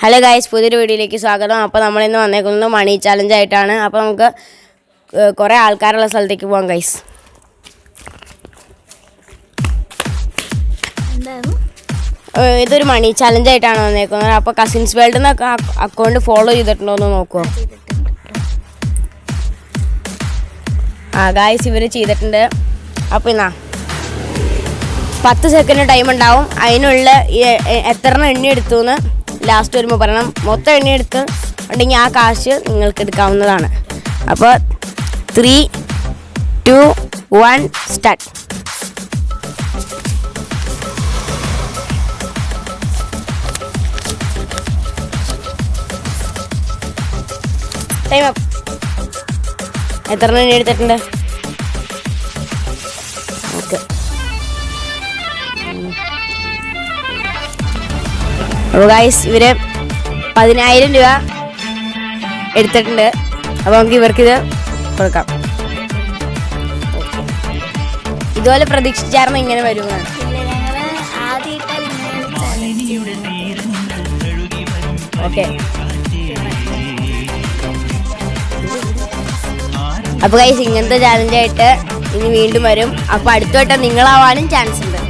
Hello guys, പുതിയൊരു വീഡിയോയിലേക്ക് സ്വാഗതം. അപ്പോൾ നമ്മളിന്ന് വന്നേക്കുന്നത് മണി ചാലഞ്ച് ആയിട്ടാണ്. അപ്പോൾ നമുക്ക് കുറേ ആൾക്കാരുള്ള സ്ഥലത്തേക്ക് പോകാം ഗൈസ്. ഇതൊരു മണി ചാലഞ്ച് ആയിട്ടാണ് വന്നേക്കുന്നത്. അപ്പോൾ കസിൻസ് വേൾഡിൽ നിന്ന് അക്കൗണ്ട് ഫോളോ ചെയ്തിട്ടുണ്ടോ എന്ന് നോക്കുമോ? ഗൈസ്, ഇവർ ചെയ്തിട്ടുണ്ട്. അപ്പോൾ എന്നാ 10 സെക്കൻഡ് ടൈം ഉണ്ടാവും. അതിനുള്ള എത്ര എണ്ണി എടുത്തു എന്ന് ലാസ്റ്റ് വരുമ്പോൾ പറയണം. മൊത്തം എണ്ണി എടുത്ത് ഉണ്ടെങ്കിൽ ആ കാശ് നിങ്ങൾക്ക് എടുക്കാവുന്നതാണ്. അപ്പോൾ 3, 2, 1 സ്റ്റാർട്ട്. Time up. എത്ര എണ്ണി എടുത്തിട്ടുണ്ട്? ഓക്കെ. അപ്പോൾ ഗൈസ്, ഇവർ 10,000 രൂപ എടുത്തിട്ടുണ്ട്. അപ്പോൾ നമുക്ക് ഇവർക്കിത് കൊടുക്കാം. ഇതുപോലെ പ്രതീക്ഷിച്ചായിരുന്നു ഇങ്ങനെ വരുമെന്നാണ്. ഓക്കെ. അപ്പോൾ ഗൈസ്, ഇങ്ങനത്തെ ചാലഞ്ചായിട്ട് ഇനി വീണ്ടും വരും. അപ്പോൾ അടുത്ത വട്ടം നിങ്ങളാവാനും ചാൻസ് ഉണ്ട്.